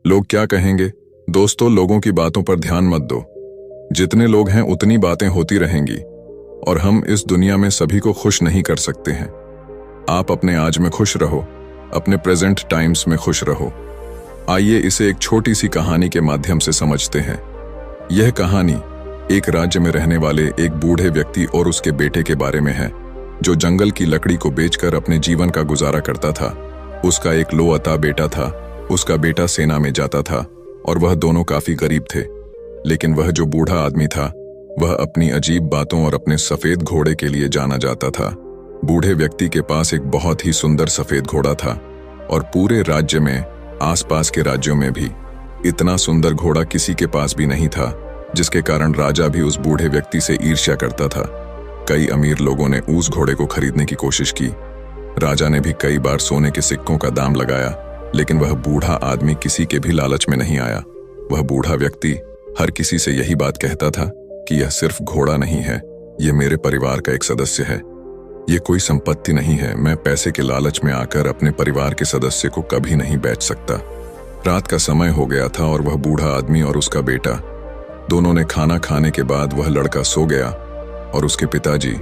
लोग क्या कहेंगे? दोस्तों, लोगों की बातों पर ध्यान मत दो। जितने लोग हैं उतनी बातें होती रहेंगी और हम इस दुनिया में सभी को खुश नहीं कर सकते हैं। आप अपने आज में खुश रहो, अपने प्रेजेंट टाइम्स में खुश रहो। आइए इसे एक छोटी सी कहानी के माध्यम से समझते हैं। यह कहानी एक राज्य में रहने वाले एक बूढ़े व्यक्ति और उसके बेटे के बारे में है, जो जंगल की लकड़ी को बेचकर अपने जीवन का गुजारा करता था। उसका एक लोअता बेटा था। उसका बेटा सेना में जाता था और वह दोनों काफी गरीब थे। लेकिन वह जो बूढ़ा आदमी था, वह अपनी अजीब बातों और अपने सफेद घोड़े के लिए जाना जाता था। बूढ़े व्यक्ति के पास एक बहुत ही सुंदर सफेद घोड़ा था और पूरे राज्य में, आसपास के राज्यों में भी इतना सुंदर घोड़ा किसी के पास भी नहीं था, जिसके कारण राजा भी उस बूढ़े व्यक्ति से ईर्ष्या करता था। कई अमीर लोगों ने उस घोड़े को खरीदने की कोशिश की। राजा ने भी कई बार सोने के सिक्कों का दाम लगाया, लेकिन वह बूढ़ा आदमी किसी के भी लालच में नहीं आया। वह बूढ़ा व्यक्ति हर किसी से यही बात कहता था कि यह सिर्फ घोड़ा नहीं है, यह मेरे परिवार का एक सदस्य है। ये कोई संपत्ति नहीं है। मैं पैसे के लालच में आकर अपने परिवार के सदस्य को कभी नहीं बेच सकता। रात का समय हो गया था और वह बूढ़ा आदमी और उसका बेटा दोनों ने खाना खाने के बाद वह लड़का सो गया और उसके पिताजी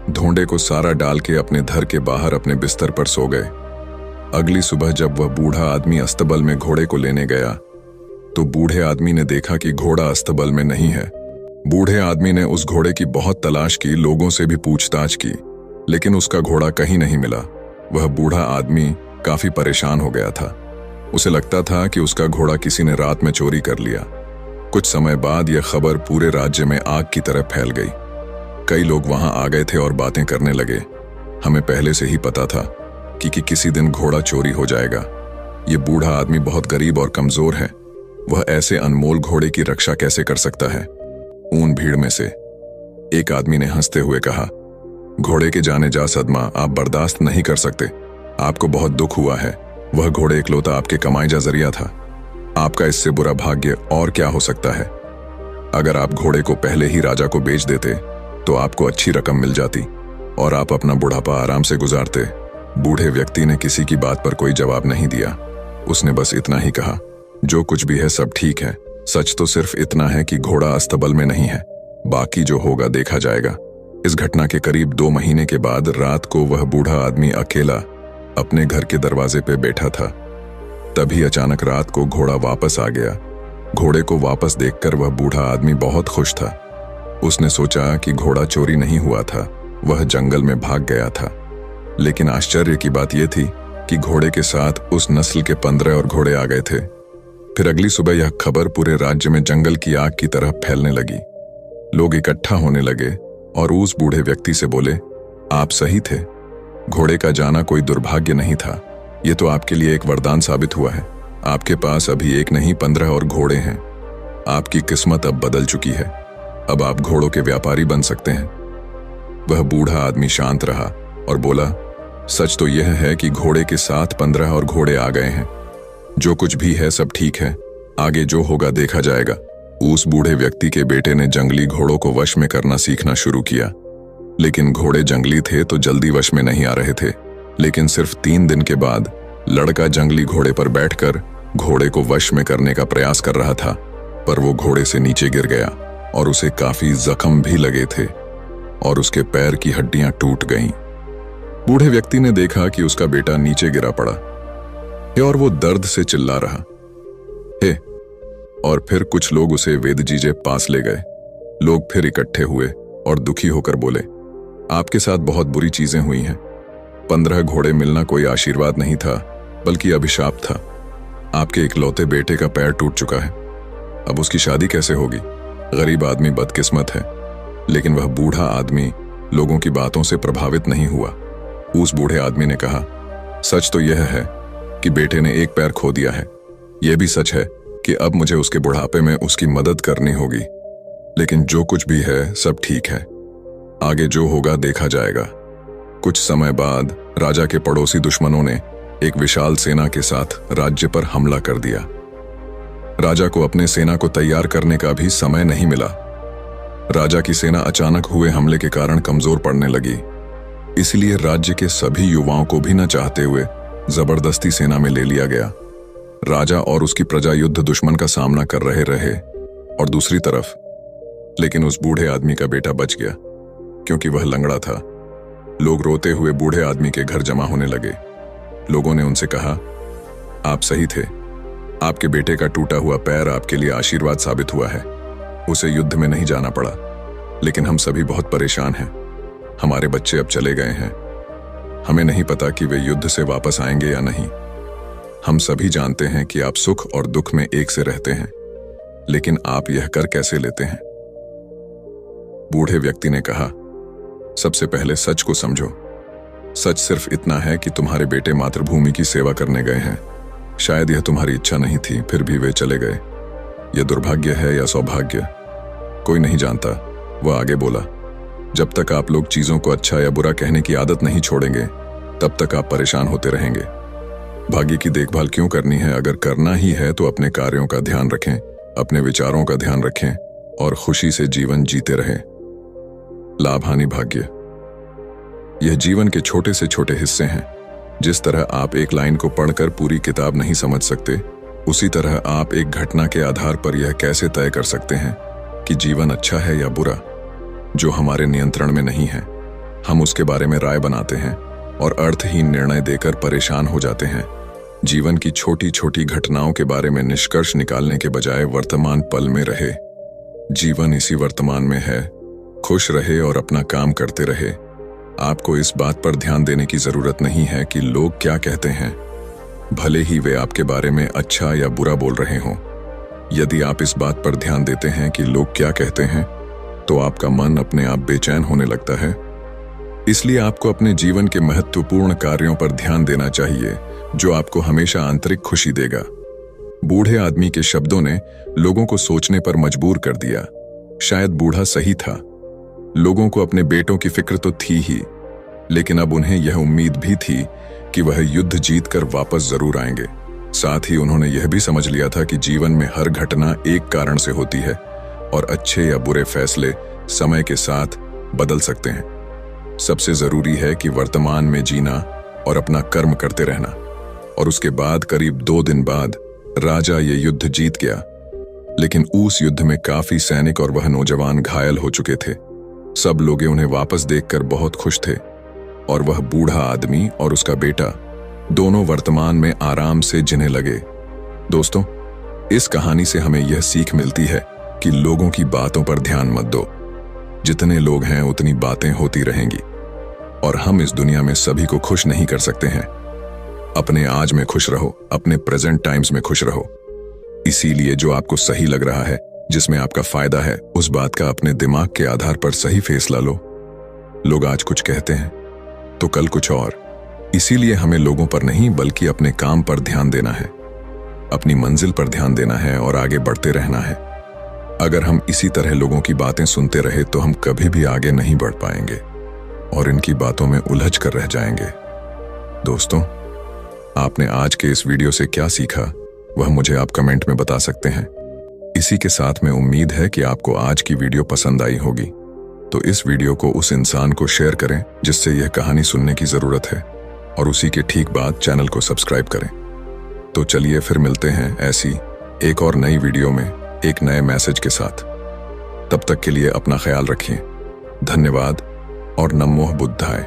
धोंडे को सारा डाल के अपने घर के बाहर अपने बिस्तर पर सो गए। अगली सुबह जब वह बूढ़ा आदमी अस्तबल में घोड़े को लेने गया तो बूढ़े आदमी ने देखा कि घोड़ा अस्तबल में नहीं है। बूढ़े आदमी ने उस घोड़े की बहुत तलाश की, लोगों से भी पूछताछ की, लेकिन उसका घोड़ा कहीं नहीं मिला। वह बूढ़ा आदमी काफी परेशान हो गया था। उसे लगता था कि उसका घोड़ा किसी ने रात में चोरी कर लिया। कुछ समय बाद यह खबर पूरे राज्य में आग की तरह फैल गई। कई लोग वहां आ गए थे और बातें करने लगे। हमें पहले से ही पता था कि किसी दिन घोड़ा चोरी हो जाएगा। ये बूढ़ा आदमी बहुत गरीब और कमजोर है। वह ऐसे अनमोल घोड़े की रक्षा कैसे कर सकता है? ऊन भीड़ में से एक आदमी ने हंसते हुए कहा, घोड़े के जाने जा सदमा आप बर्दाश्त नहीं कर सकते। आपको बहुत दुख हुआ है। वह घोड़े इकलौता आपके कमाई जा जरिया था। आपका इससे बुरा भाग्य और क्या हो सकता है? अगर आप घोड़े को पहले ही राजा को बेच देते तो आपको अच्छी रकम मिल जाती और आप अपना बुढ़ापा आराम से गुजारते। बूढ़े व्यक्ति ने किसी की बात पर कोई जवाब नहीं दिया। उसने बस इतना ही कहा, जो कुछ भी है सब ठीक है। सच तो सिर्फ इतना है कि घोड़ा अस्तबल में नहीं है। बाकी जो होगा देखा जाएगा। इस घटना के करीब 2 महीने के बाद रात को वह बूढ़ा आदमी अकेला अपने घर के दरवाजे पे बैठा था। तभी अचानक रात को घोड़ा वापस आ गया। घोड़े को वापस देखकर वह बूढ़ा आदमी बहुत खुश था। उसने सोचा कि घोड़ा चोरी नहीं हुआ था, वह जंगल में भाग गया था। लेकिन आश्चर्य की बात यह थी कि घोड़े के साथ उस नस्ल के 15 और घोड़े आ गए थे। फिर अगली सुबह यह खबर पूरे राज्य में जंगल की आग की तरह फैलने लगी। लोग इकट्ठा होने लगे और उस बूढ़े व्यक्ति से बोले, आप सही थे। घोड़े का जाना कोई दुर्भाग्य नहीं था। ये तो आपके लिए एक वरदान साबित हुआ है। आपके पास अभी एक नहीं 15 और घोड़े हैं। आपकी किस्मत अब बदल चुकी है। अब आप घोड़ों के व्यापारी बन सकते हैं। वह बूढ़ा आदमी शांत रहा और बोला, सच तो यह है कि घोड़े के साथ 15 और घोड़े आ गए हैं। जो कुछ भी है सब ठीक है। आगे जो होगा देखा जाएगा। उस बूढ़े व्यक्ति के बेटे ने जंगली घोड़ों को वश में करना सीखना शुरू किया, लेकिन घोड़े जंगली थे तो जल्दी वश में नहीं आ रहे थे। लेकिन सिर्फ 3 दिन के बाद लड़का जंगली घोड़े पर बैठकर घोड़े को वश में करने का प्रयास कर रहा था, पर वो घोड़े से नीचे गिर गया और उसे काफी जख्म भी लगे थे और उसके पैर की हड्डियां टूट गईं। बूढ़े व्यक्ति ने देखा कि उसका बेटा नीचे गिरा पड़ा है और वो दर्द से चिल्ला रहा है। और फिर कुछ लोग उसे वेदजी के पास ले गए। लोग फिर इकट्ठे हुए और दुखी होकर बोले, आपके साथ बहुत बुरी चीजें हुई हैं। 15 घोड़े मिलना कोई आशीर्वाद नहीं था, बल्कि अभिशाप था। आपके इकलौते बेटे का पैर टूट चुका है। अब उसकी शादी कैसे होगी? गरीब आदमी बदकिस्मत है। लेकिन वह बूढ़ा आदमी लोगों की बातों से प्रभावित नहीं हुआ। उस बूढ़े आदमी ने कहा, सच तो यह है कि बेटे ने एक पैर खो दिया है। यह भी सच है कि अब मुझे उसके बुढ़ापे में उसकी मदद करनी होगी। लेकिन जो कुछ भी है सब ठीक है। आगे जो होगा देखा जाएगा। कुछ समय बाद राजा के पड़ोसी दुश्मनों ने एक विशाल सेना के साथ राज्य पर हमला कर दिया। राजा को अपने सेना को तैयार करने का भी समय नहीं मिला। राजा की सेना अचानक हुए हमले के कारण कमजोर पड़ने लगी। इसलिए राज्य के सभी युवाओं को भी न चाहते हुए जबरदस्ती सेना में ले लिया गया। राजा और उसकी प्रजा युद्ध दुश्मन का सामना कर रहे और दूसरी तरफ लेकिन उस बूढ़े आदमी का बेटा बच गया क्योंकि वह लंगड़ा था। लोग रोते हुए बूढ़े आदमी के घर जमा होने लगे। लोगों ने उनसे कहा, आप सही थे, आपके बेटे का टूटा हुआ पैर आपके लिए आशीर्वाद साबित हुआ है। उसे युद्ध में नहीं जाना पड़ा, लेकिन हम सभी बहुत परेशान हैं। हमारे बच्चे अब चले गए हैं। हमें नहीं पता कि वे युद्ध से वापस आएंगे या नहीं। हम सभी जानते हैं कि आप सुख और दुख में एक से रहते हैं, लेकिन आप यह कर कैसे लेते हैं? बूढ़े व्यक्ति ने कहा, सबसे पहले सच को समझो। सच सिर्फ इतना है कि तुम्हारे बेटे मातृभूमि की सेवा करने गए हैं। शायद यह तुम्हारी इच्छा नहीं थी, फिर भी वे चले गए। यह दुर्भाग्य है या सौभाग्य, कोई नहीं जानता। वह आगे बोला, जब तक आप लोग चीजों को अच्छा या बुरा कहने की आदत नहीं छोड़ेंगे, तब तक आप परेशान होते रहेंगे। भाग्य की देखभाल क्यों करनी है? अगर करना ही है तो अपने कार्यों का ध्यान रखें, अपने विचारों का ध्यान रखें और खुशी से जीवन जीते रहें। लाभ हानि भाग्य, यह जीवन के छोटे से छोटे हिस्से हैं। जिस तरह आप एक लाइन को पढ़कर पूरी किताब नहीं समझ सकते, उसी तरह आप एक घटना के आधार पर यह कैसे तय कर सकते हैं कि जीवन अच्छा है या बुरा। जो हमारे नियंत्रण में नहीं है, हम उसके बारे में राय बनाते हैं और अर्थहीन निर्णय देकर परेशान हो जाते हैं। जीवन की छोटी छोटी घटनाओं के बारे में निष्कर्ष निकालने के बजाय वर्तमान पल में रहे। जीवन इसी वर्तमान में है। खुश रहे और अपना काम करते रहे। आपको इस बात पर ध्यान देने की जरूरत नहीं है कि लोग क्या कहते हैं, भले ही वे आपके बारे में अच्छा या बुरा बोल रहे हों। यदि आप इस बात पर ध्यान देते हैं कि लोग क्या कहते हैं, तो आपका मन अपने आप बेचैन होने लगता है। इसलिए आपको अपने जीवन के महत्वपूर्ण कार्यों पर ध्यान देना चाहिए, जो आपको हमेशा आंतरिक खुशी देगा। बूढ़े आदमी के शब्दों ने लोगों को सोचने पर मजबूर कर दिया। शायद बूढ़ा सही था। लोगों को अपने बेटों की फिक्र तो थी ही, लेकिन अब उन्हें यह उम्मीद भी थी कि वह युद्ध जीतकर वापस जरूर आएंगे। साथ ही उन्होंने यह भी समझ लिया था कि जीवन में हर घटना एक कारण से होती है और अच्छे या बुरे फैसले समय के साथ बदल सकते हैं। सबसे जरूरी है कि वर्तमान में जीना और अपना कर्म करते रहना। और उसके बाद करीब 2 दिन बाद राजा ये युद्ध जीत गया, लेकिन उस युद्ध में काफी सैनिक और वह नौजवान घायल हो चुके थे। सब लोग उन्हें वापस देखकर बहुत खुश थे और वह बूढ़ा आदमी और उसका बेटा दोनों वर्तमान में आराम से जीने लगे। दोस्तों, इस कहानी से हमें यह सीख मिलती है कि लोगों की बातों पर ध्यान मत दो। जितने लोग हैं उतनी बातें होती रहेंगी और हम इस दुनिया में सभी को खुश नहीं कर सकते हैं। अपने आज में खुश रहो, अपने प्रेजेंट टाइम्स में खुश रहो। इसीलिए जो आपको सही लग रहा है, जिसमें आपका फायदा है, उस बात का अपने दिमाग के आधार पर सही फैसला लो। लोग आज कुछ कहते हैं तो कल कुछ और। इसीलिए हमें लोगों पर नहीं बल्कि अपने काम पर ध्यान देना है, अपनी मंजिल पर ध्यान देना है और आगे बढ़ते रहना है। अगर हम इसी तरह लोगों की बातें सुनते रहे तो हम कभी भी आगे नहीं बढ़ पाएंगे और इनकी बातों में उलझ कर रह जाएंगे। दोस्तों, आपने आज के इस वीडियो से क्या सीखा, वह मुझे आप कमेंट में बता सकते हैं। इसी के साथ में उम्मीद है कि आपको आज की वीडियो पसंद आई होगी, तो इस वीडियो को उस इंसान को शेयर करें जिससे यह कहानी सुनने की जरूरत है, और उसी के ठीक बाद चैनल को सब्सक्राइब करें। तो चलिए फिर मिलते हैं ऐसी एक और नई वीडियो में एक नए मैसेज के साथ। तब तक के लिए अपना ख्याल रखिए। धन्यवाद और नमो बुद्धाय।